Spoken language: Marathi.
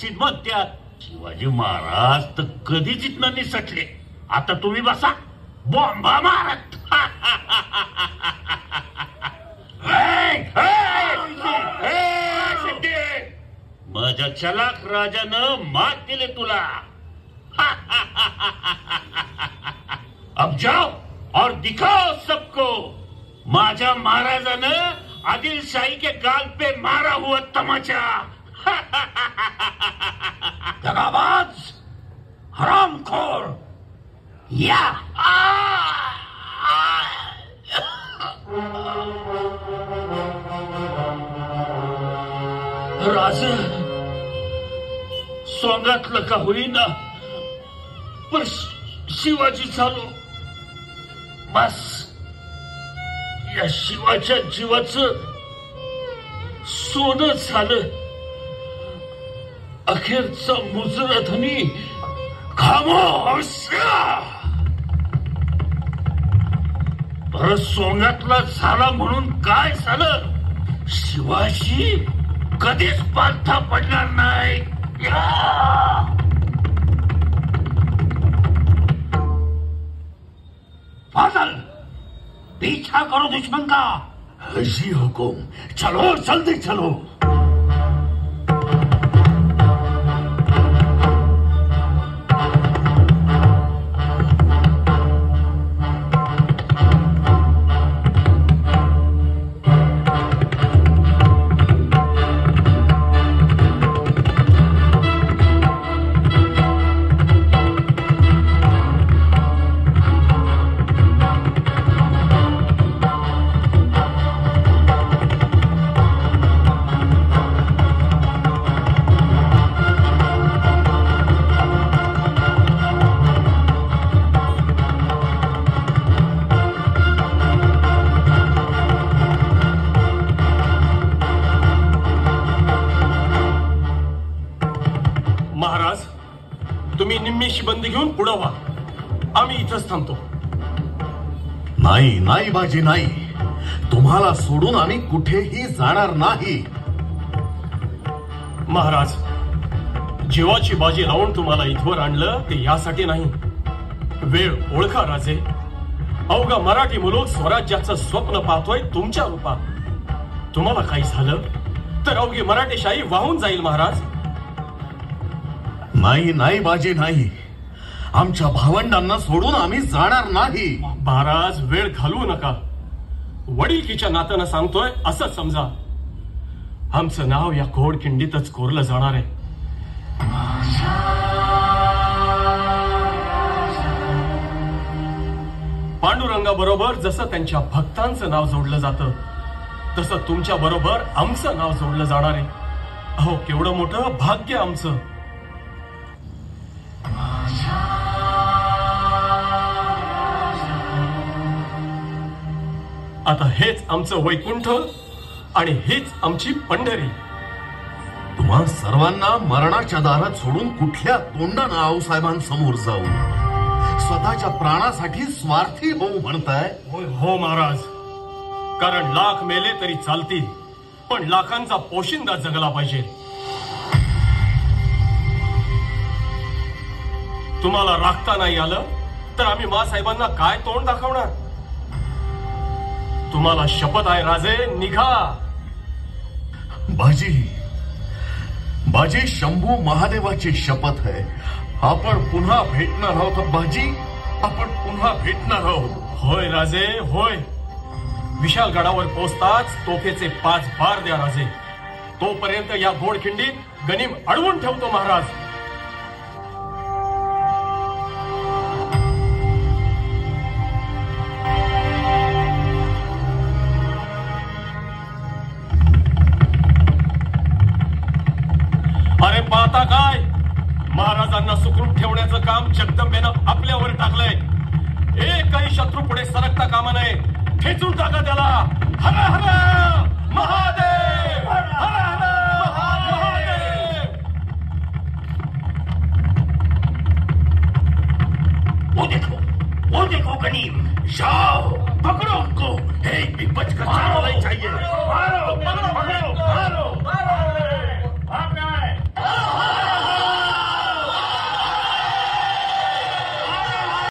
टाकशील मग त्यात. शिवाजी महाराज तर कधीच इथनं निसटले. आता तुम्ही बसा बॉम्बा मारत. माझ्या चलाक राजानं मात दिले तुला. अब जाओ और दिखाओ सबको. माझ्या महाराजानं आदिलशाही के गाल पे मारा हुआ तमाचा. दगाबाज, हरामखोर, या राज सोंगातलं का होईना पण शिवाजी झालो. बस या शिवाच्या जीवाचं सोनं झालं. अखेरचा मुजरा धनी खामोश. परत सोंगातला झाला म्हणून काय झालं. शिवाजी कधीच पालथा पडणार नाही. फाजल पीछा करो दुश्मन का. जी हुकुम. चलो जल्दी चलो. बंदी घेऊन पुढे व्हा. आम्ही इथंच थांबतो. नाही नाही बाजी नाही. तुम्हाला सोडून आम्ही कुठेही जाणार नाही. महाराज, जीवाची बाजी लावून तुम्हाला इथवर आणलं ते यासाठी नाही. वेळ ओळखा राजे. अवघा मराठी मुलूक स्वराज्याचं स्वप्न पाहतोय तुमच्या रूपात. तुम्हाला काही झालं तर अवघी मराठीशाही वाहून जाईल महाराज. नाही नाही बाजी नाही. आमच्या भावंडांना सोडून आम्ही जाणार नाही. महाराज, वेळ घालवू नका. वडीलकीच्या नात्यानं सांगतोय असं समजा. आमचं नाव या घोडखिंडीतच कोरलं जाणार आहे. पांडुरंगाबरोबर जसं त्यांच्या भक्तांचं नाव जोडलं जातं तसं तुमच्या बरोबर आमचं नाव जोडलं जाणार आहे. अहो, केवढं मोठं भाग्य आमचं. आता हेच आमचं वैकुंठ आणि हीच आमची पंढरी. तुम्हा सर्वांना मरणाच्या दारात सोडून कुठल्या तोंडानं आऊसाहेबांसमोर जाऊ. स्वतःच्या प्राणासाठी स्वार्थी होऊ म्हणताय. हो महाराज, कारण लाख मेले तरी चालतील पण लाखांचा पोशिंदा जगला पाहिजे. तुम्हाला राखता नाही आलं तर आम्ही मासाहेबांना काय तोंड दाखवणार. तुम्हाला शपथ आहे राजे, निघा. बाजी शंभू महादेवाची शपथ आहे. आपण पुन्हा भेटणार आहोत बाजी. आपण पुन्हा भेटणार आहोत. होय राजे, होय. विशालगडावर पोहोचताच तोफेचे 5 बार द्या राजे. तोपर्यंत या घोडखिंडीत गनिम अडवून ठेवतो महाराज. अरे पाहता काय, महाराजांना सुखरूप ठेवण्याचं काम जगदंबेनं आपल्यावर टाकलंय. एकही शत्रू पुढे सरकता कामा नये. ठेचून टाका त्याला. हर हर महादेव, हर हर महादेव. वो देखो गनीम. जाओ पकड़ो उनको. हे बिपच का चाहिए.